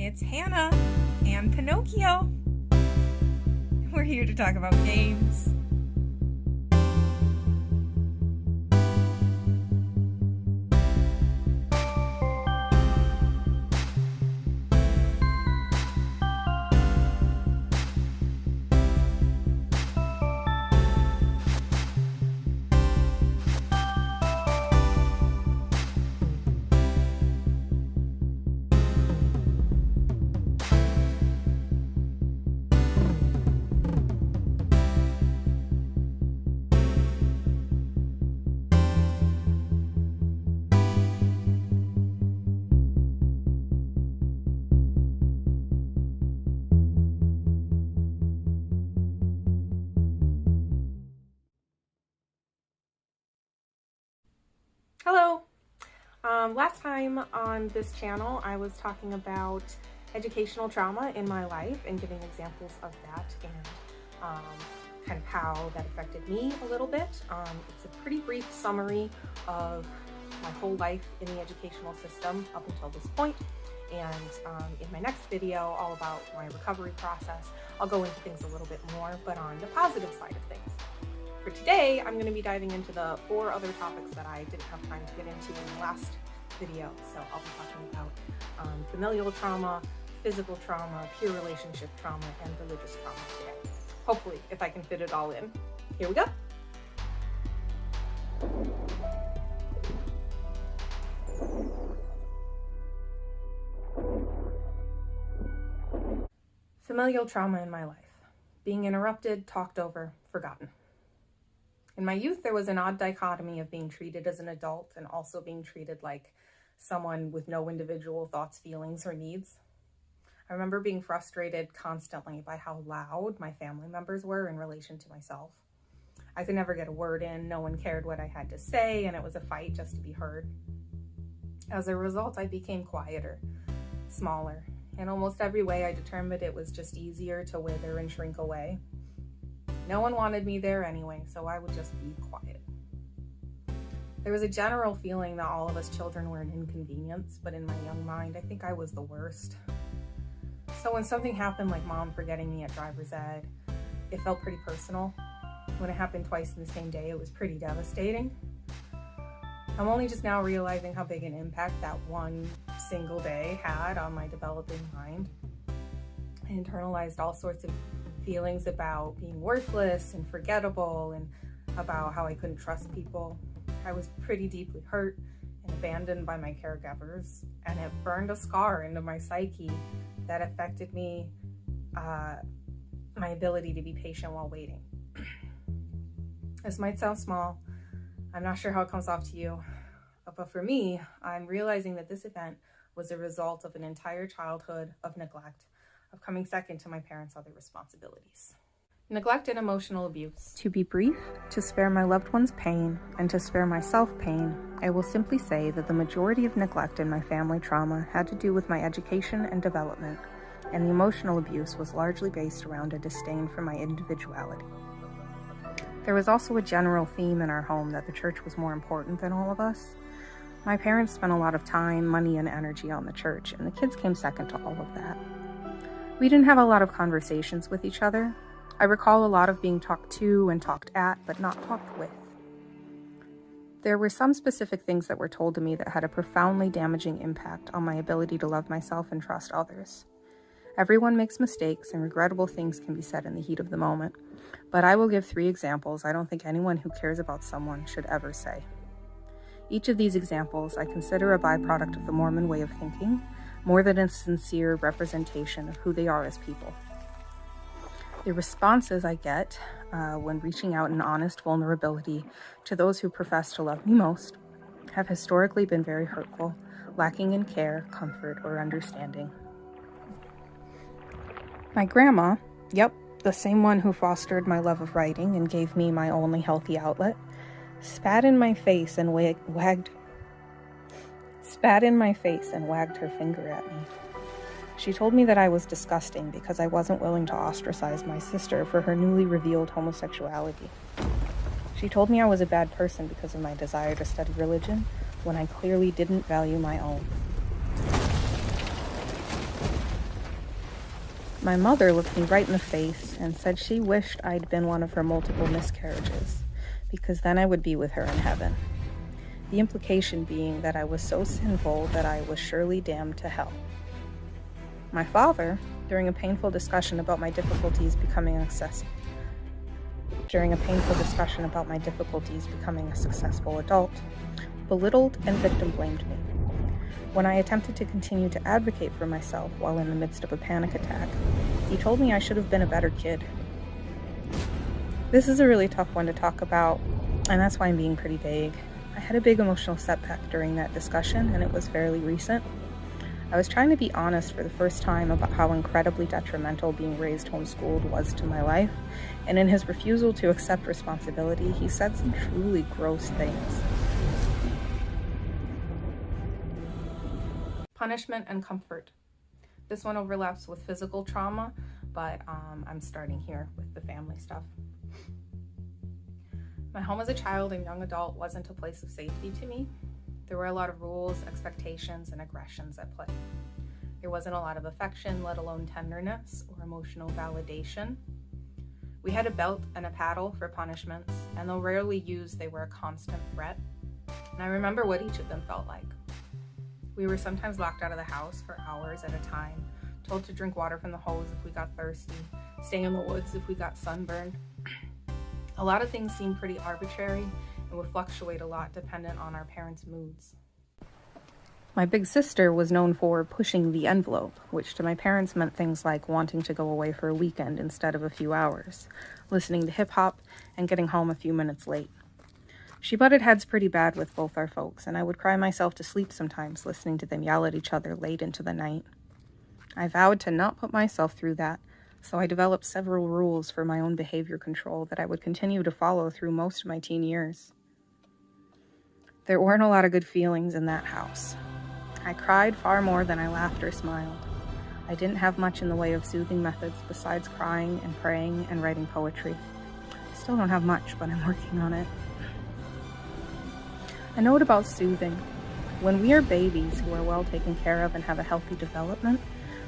it's Hannah and Pinocchio. We're here to talk about games. Hello! Last time on this channel I was talking about educational trauma in my life and giving examples of that and kind of how that affected me a little bit. It's a pretty brief summary of my whole life in the educational system up until this point. And in my next video, all about my recovery process, I'll go into things a little bit more, but on the positive side of things. For today, I'm going to be diving into the 4 other topics that I didn't have time to get into in the last video. So I'll be talking about familial trauma, physical trauma, peer relationship trauma, and religious trauma today. Hopefully, if I can fit it all in. Here we go. Familial trauma in my life. Being interrupted, talked over, forgotten. In my youth, there was an odd dichotomy of being treated as an adult and also being treated like someone with no individual thoughts, feelings, or needs. I remember being frustrated constantly by how loud my family members were in relation to myself. I could never get a word in, no one cared what I had to say, and it was a fight just to be heard. As a result, I became quieter, smaller. In almost every way, I determined it was just easier to wither and shrink away. No one wanted me there anyway, so I would just be quiet. There was a general feeling that all of us children were an inconvenience, but in my young mind, I think I was the worst. So when something happened like mom forgetting me at driver's ed, it felt pretty personal. When it happened twice in the same day, it was pretty devastating. I'm only just now realizing how big an impact that one single day had on my developing mind. I internalized all sorts of feelings about being worthless and forgettable and about how I couldn't trust people. I was pretty deeply hurt and abandoned by my caregivers, and it burned a scar into my psyche that affected me, my ability to be patient while waiting. This might sound small. I'm not sure how it comes off to you, but for me, I'm realizing that this event was a result of an entire childhood of neglect, of coming second to my parents' other responsibilities. Neglect and emotional abuse. To be brief, to spare my loved ones pain and to spare myself pain, I will simply say that the majority of neglect in my family trauma had to do with my education and development, and the emotional abuse was largely based around a disdain for my individuality. There was also a general theme in our home that the church was more important than all of us. My parents spent a lot of time, money, and energy on the church, and the kids came second to all of that. We didn't have a lot of conversations with each other. I recall a lot of being talked to and talked at, but not talked with. There were some specific things that were told to me that had a profoundly damaging impact on my ability to love myself and trust others. Everyone makes mistakes, and regrettable things can be said in the heat of the moment, but I will give 3 examples I don't think anyone who cares about someone should ever say. Each of these examples I consider a byproduct of the Mormon way of thinking, more than a sincere representation of who they are as people. The responses I get when reaching out in honest vulnerability to those who profess to love me most have historically been very hurtful, lacking in care, comfort, or understanding. My grandma, yep, the same one who fostered my love of writing and gave me my only healthy outlet, spat in my face and wagged her finger at me. She told me that I was disgusting because I wasn't willing to ostracize my sister for her newly revealed homosexuality. She told me I was a bad person because of my desire to study religion when I clearly didn't value my own. My mother looked me right in the face and said she wished I'd been one of her multiple miscarriages, because then I would be with her in heaven. The implication being that I was so sinful that I was surely damned to hell. My father, during a painful discussion about my difficulties becoming a successful adult, belittled and victim blamed me. When I attempted to continue to advocate for myself while in the midst of a panic attack, he told me I should have been a better kid. This is a really tough one to talk about, and that's why I'm being pretty vague. I had a big emotional setback during that discussion, and it was fairly recent. I was trying to be honest for the first time about how incredibly detrimental being raised homeschooled was to my life, and in his refusal to accept responsibility, he said some truly gross things. Punishment and comfort. This one overlaps with physical trauma, but I'm starting here with the family stuff. My home as a child and young adult wasn't a place of safety to me. There were a lot of rules, expectations, and aggressions at play. There wasn't a lot of affection, let alone tenderness or emotional validation. We had a belt and a paddle for punishments, and though rarely used, they were a constant threat. And I remember what each of them felt like. We were sometimes locked out of the house for hours at a time, told to drink water from the hose if we got thirsty, stay in the woods if we got sunburned. A lot of things seemed pretty arbitrary and would fluctuate a lot dependent on our parents' moods. My big sister was known for pushing the envelope, which to my parents meant things like wanting to go away for a weekend instead of a few hours, listening to hip-hop, and getting home a few minutes late. She butted heads pretty bad with both our folks, and I would cry myself to sleep sometimes listening to them yell at each other late into the night. I vowed to not put myself through that, so I developed several rules for my own behavior control that I would continue to follow through most of my teen years. There weren't a lot of good feelings in that house. I cried far more than I laughed or smiled. I didn't have much in the way of soothing methods besides crying and praying and writing poetry. I still don't have much, but I'm working on it. A note about soothing. When we are babies who are well taken care of and have a healthy development,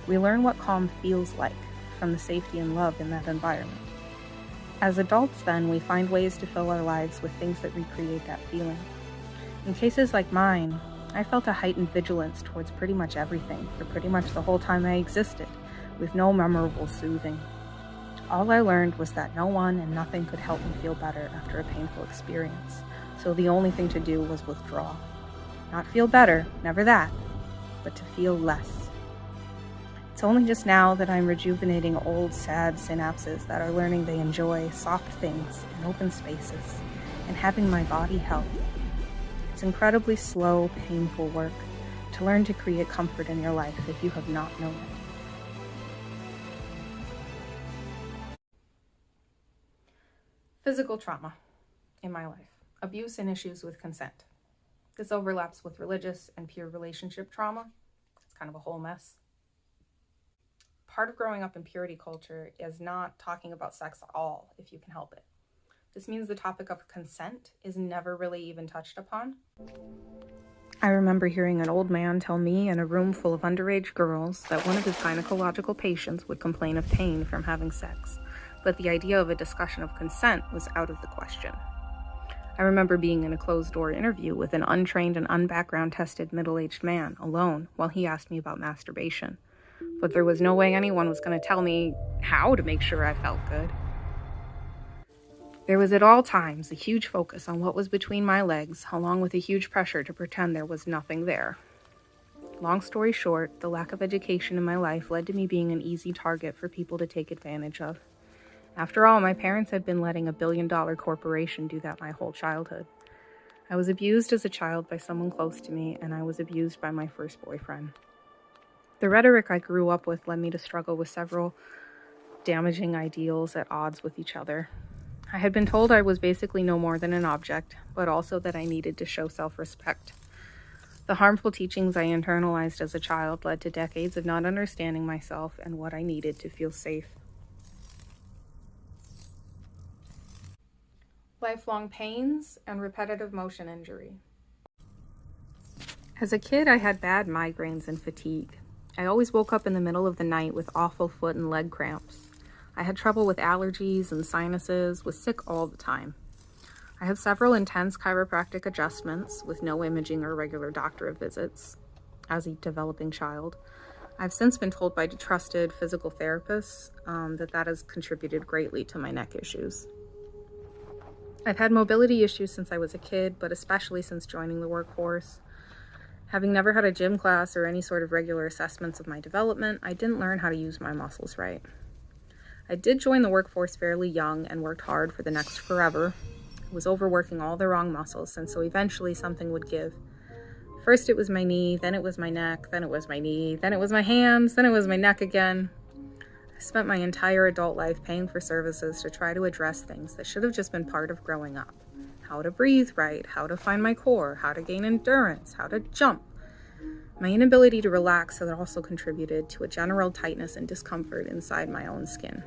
we learn what calm feels like from the safety and love in that environment. As adults, then, we find ways to fill our lives with things that recreate that feeling. In cases like mine, I felt a heightened vigilance towards pretty much everything for pretty much the whole time I existed, with no memorable soothing. All I learned was that no one and nothing could help me feel better after a painful experience. So the only thing to do was withdraw. Not feel better, never that, but to feel less. It's only just now that I'm rejuvenating old, sad synapses that are learning they enjoy soft things and open spaces and having my body help. It's incredibly slow, painful work to learn to create comfort in your life if you have not known it. Physical trauma in my life. Abuse and issues with consent. This overlaps with religious and peer relationship trauma. It's kind of a whole mess. Part of growing up in purity culture is not talking about sex at all, if you can help it. This means the topic of consent is never really even touched upon. I remember hearing an old man tell me in a room full of underage girls that one of his gynecological patients would complain of pain from having sex, but the idea of a discussion of consent was out of the question. I remember being in a closed-door interview with an untrained and unbackground-tested middle-aged man alone while he asked me about masturbation. But there was no way anyone was going to tell me how to make sure I felt good. There was at all times a huge focus on what was between my legs, along with a huge pressure to pretend there was nothing there. Long story short, the lack of education in my life led to me being an easy target for people to take advantage of. After all, my parents had been letting a billion-dollar corporation do that my whole childhood. I was abused as a child by someone close to me, and I was abused by my first boyfriend. The rhetoric I grew up with led me to struggle with several damaging ideals at odds with each other. I had been told I was basically no more than an object, but also that I needed to show self-respect. The harmful teachings I internalized as a child led to decades of not understanding myself and what I needed to feel safe. Lifelong pains and repetitive motion injury. As a kid, I had bad migraines and fatigue. I always woke up in the middle of the night with awful foot and leg cramps. I had trouble with allergies and sinuses, was sick all the time. I had several intense chiropractic adjustments with no imaging or regular doctor visits as a developing child. I've since been told by trusted physical therapists that has contributed greatly to my neck issues. I've had mobility issues since I was a kid, but especially since joining the workforce. Having never had a gym class or any sort of regular assessments of my development, I didn't learn how to use my muscles right. I did join the workforce fairly young and worked hard for the next forever. I was overworking all the wrong muscles, and so eventually something would give. First it was my knee, then it was my neck, then it was my knee, then it was my hands, then it was my neck again. I spent my entire adult life paying for services to try to address things that should have just been part of growing up. How to breathe right, how to find my core, how to gain endurance, how to jump. My inability to relax had also contributed to a general tightness and discomfort inside my own skin.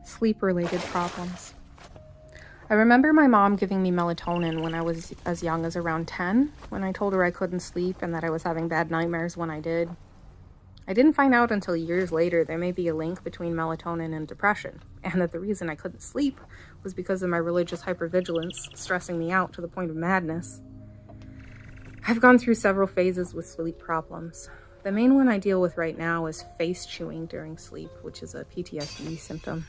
Sleep-related problems. I remember my mom giving me melatonin when I was as young as around 10, when I told her I couldn't sleep and that I was having bad nightmares when I did. I didn't find out until years later there may be a link between melatonin and depression, and that the reason I couldn't sleep was because of my religious hypervigilance stressing me out to the point of madness. I've gone through several phases with sleep problems. The main one I deal with right now is face chewing during sleep, which is a PTSD symptom.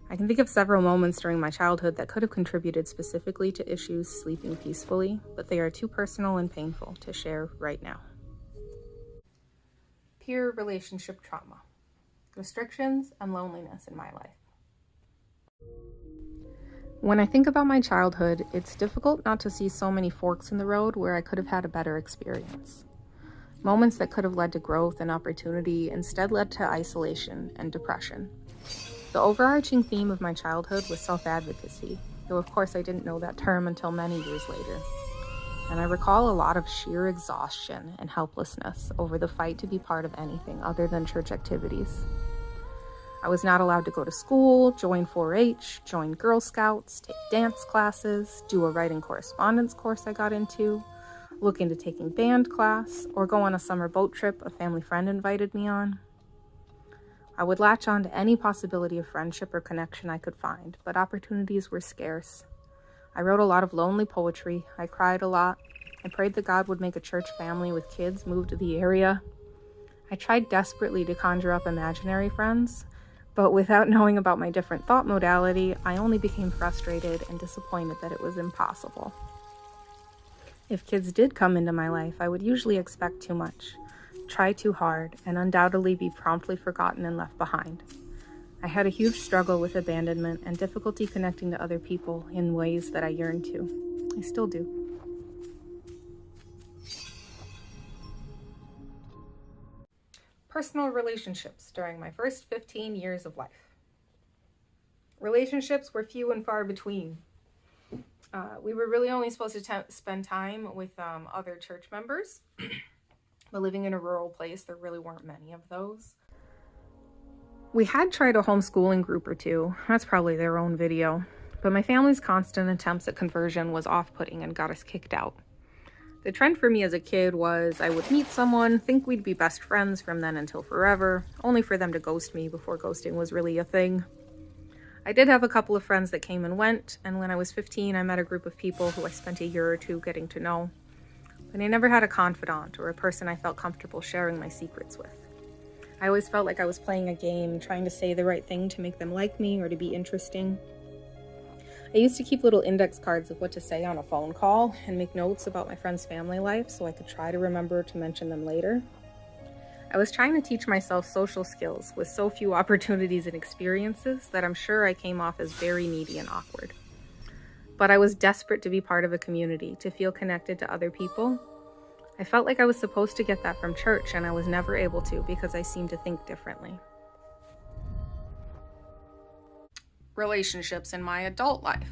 I can think of several moments during my childhood that could have contributed specifically to issues sleeping peacefully, but they are too personal and painful to share right now. Peer relationship trauma, restrictions, and loneliness in my life. When I think about my childhood, it's difficult not to see so many forks in the road where I could have had a better experience. Moments that could have led to growth and opportunity instead led to isolation and depression. The overarching theme of my childhood was self-advocacy, though of course I didn't know that term until many years later. And I recall a lot of sheer exhaustion and helplessness over the fight to be part of anything other than church activities. I was not allowed to go to school, join 4-H, join Girl Scouts, take dance classes, do a writing correspondence course I got into, look into taking band class, or go on a summer boat trip a family friend invited me on. I would latch on to any possibility of friendship or connection I could find, but opportunities were scarce. I wrote a lot of lonely poetry, I cried a lot, I prayed that God would make a church family with kids move to the area. I tried desperately to conjure up imaginary friends, but without knowing about my different thought modality, I only became frustrated and disappointed that it was impossible. If kids did come into my life, I would usually expect too much, try too hard, and undoubtedly be promptly forgotten and left behind. I had a huge struggle with abandonment and difficulty connecting to other people in ways that I yearned to. I still do. Personal relationships during my first 15 years of life. Relationships were few and far between. We were really only supposed to spend time with other church members. But living in a rural place, there really weren't many of those. We had tried a homeschooling group or two. That's probably their own video. But my family's constant attempts at conversion was off-putting and got us kicked out. The trend for me as a kid was I would meet someone, think we'd be best friends from then until forever, only for them to ghost me before ghosting was really a thing. I did have a couple of friends that came and went, and when I was 15, I met a group of people who I spent a year or two getting to know. But I never had a confidant or a person I felt comfortable sharing my secrets with. I always felt like I was playing a game, trying to say the right thing to make them like me or to be interesting. I used to keep little index cards of what to say on a phone call and make notes about my friends' family life so I could try to remember to mention them later. I was trying to teach myself social skills with so few opportunities and experiences that I'm sure I came off as very needy and awkward. But I was desperate to be part of a community, to feel connected to other people. I felt like I was supposed to get that from church, and I was never able to because I seemed to think differently. Relationships in my adult life.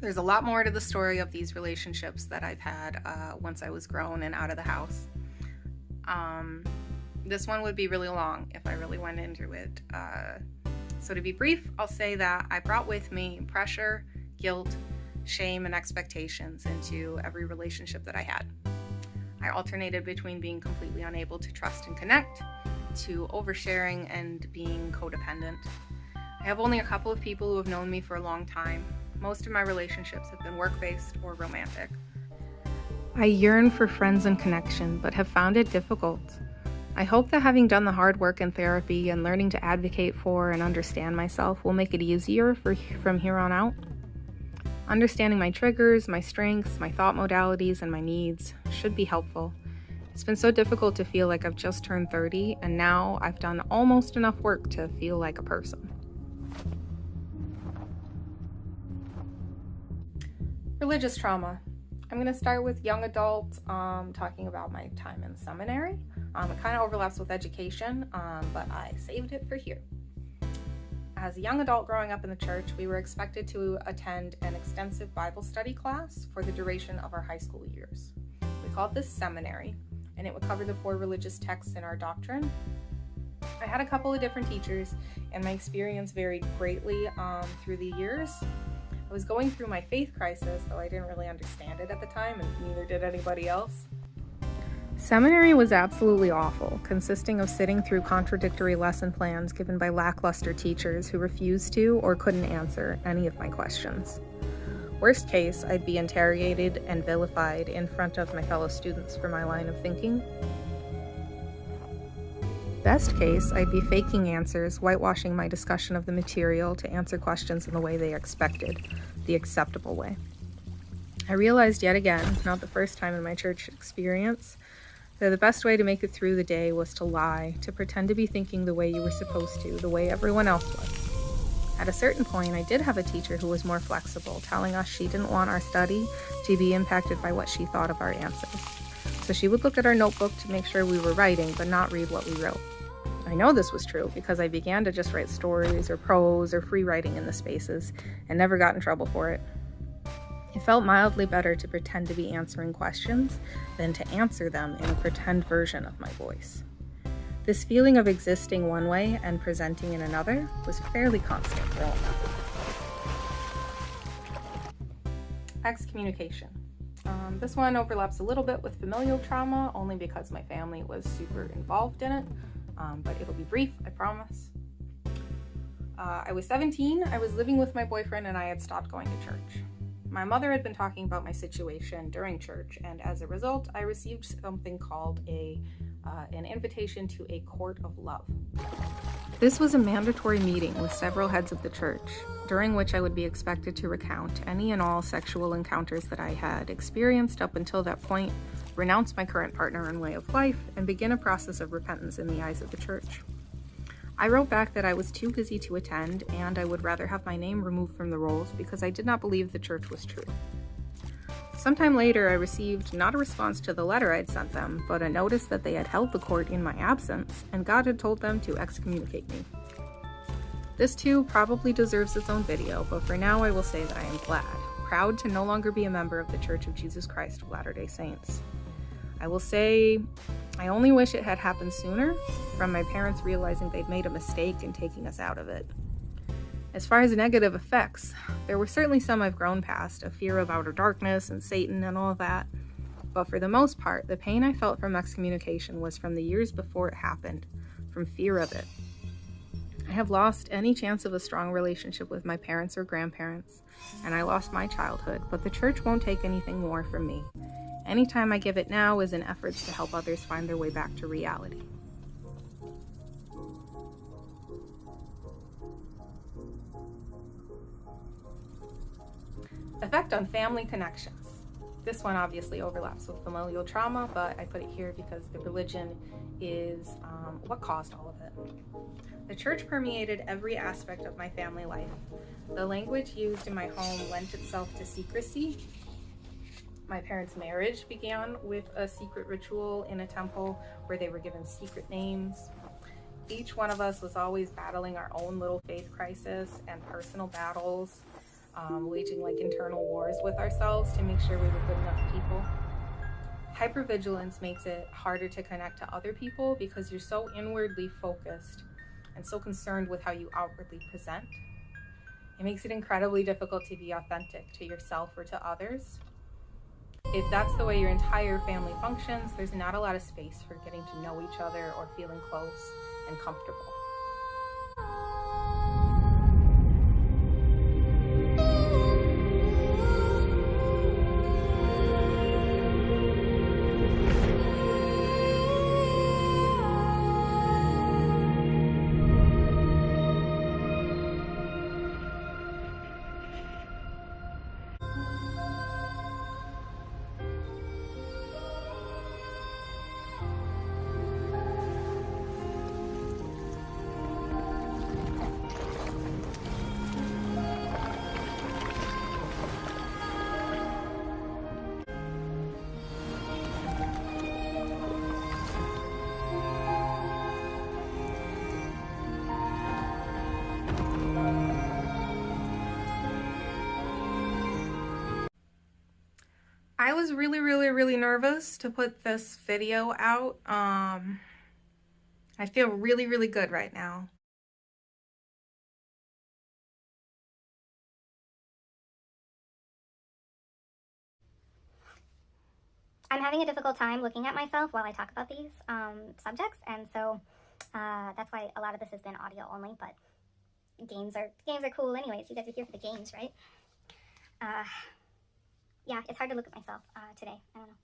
There's a lot more to the story of these relationships that I've had once I was grown and out of the house. This one would be really long if I really went into it. So to be brief, I'll say that I brought with me pressure, guilt, shame, and expectations into every relationship that I had. I alternated between being completely unable to trust and connect, to oversharing and being codependent. I have only a couple of people who have known me for a long time. Most of my relationships have been work-based or romantic. I yearn for friends and connection, but have found it difficult. I hope that having done the hard work in therapy and learning to advocate for and understand myself will make it easier from here on out. Understanding my triggers, my strengths, my thought modalities, and my needs should be helpful. It's been so difficult to feel like I've just turned 30, and now I've done almost enough work to feel like a person. Religious trauma. I'm going to start with young adult, talking about my time in seminary. It kind of overlaps with education, but I saved it for here. As a young adult growing up in the church, we were expected to attend an extensive Bible study class for the duration of our high school years. We called this seminary, and it would cover the 4 religious texts in our doctrine. I had a couple of different teachers, and my experience varied greatly through the years. I was going through my faith crisis, though I didn't really understand it at the time, and neither did anybody else. Seminary was absolutely awful, consisting of sitting through contradictory lesson plans given by lackluster teachers who refused to or couldn't answer any of my questions. Worst case, I'd be interrogated and vilified in front of my fellow students for my line of thinking. Best case, I'd be faking answers, whitewashing my discussion of the material to answer questions in the way they expected, the acceptable way. I realized yet again, not the first time in my church experience, that the best way to make it through the day was to lie, to pretend to be thinking the way you were supposed to, the way everyone else was. At a certain point, I did have a teacher who was more flexible, telling us she didn't want our study to be impacted by what she thought of our answers. So she would look at our notebook to make sure we were writing, but not read what we wrote. I know this was true because I began to just write stories or prose or free writing in the spaces and never got in trouble for it. It felt mildly better to pretend to be answering questions than to answer them in a pretend version of my voice. This feeling of existing one way and presenting in another was fairly constant growing up. Excommunication. This one overlaps a little bit with familial trauma, only because my family was super involved in it, but it'll be brief, I promise. I was 17, I was living with my boyfriend, and I had stopped going to church. My mother had been talking about my situation during church, and as a result, I received something called an invitation to a court of love. This was a mandatory meeting with several heads of the church, during which I would be expected to recount any and all sexual encounters that I had experienced up until that point, renounce my current partner and way of life, and begin a process of repentance in the eyes of the church. I wrote back that I was too busy to attend, and I would rather have my name removed from the rolls because I did not believe the church was true. Sometime later, I received not a response to the letter I'd sent them, but a notice that they had held the court in my absence, and God had told them to excommunicate me. This too probably deserves its own video, but for now I will say that I am glad, proud to no longer be a member of the Church of Jesus Christ of Latter-day Saints. I will say, I only wish it had happened sooner, from my parents realizing they'd made a mistake in taking us out of it. As far as negative effects, there were certainly some I've grown past, a fear of outer darkness and Satan and all of that, but for the most part, the pain I felt from excommunication was from the years before it happened, from fear of it. I have lost any chance of a strong relationship with my parents or grandparents, and I lost my childhood, but the church won't take anything more from me. Anytime I give it now is in efforts to help others find their way back to reality. Effect on family connections. This one obviously overlaps with familial trauma, but I put it here because the religion is what caused all of it. The church permeated every aspect of my family life. The language used in my home lent itself to secrecy. My parents' marriage began with a secret ritual in a temple where they were given secret names. Each one of us was always battling our own little faith crisis and personal battles, waging like internal wars with ourselves to make sure we were good enough people. Hypervigilance makes it harder to connect to other people because you're so inwardly focused and so concerned with how you outwardly present. It makes it incredibly difficult to be authentic to yourself or to others. If that's the way your entire family functions, there's not a lot of space for getting to know each other or feeling close and comfortable. I was really nervous to put this video out. I feel really good right now. I'm having a difficult time looking at myself while I talk about these subjects, and so that's why a lot of this has been audio only, but games are cool anyways. You guys are here for the games, right? Yeah, it's hard to look at myself today. I don't know.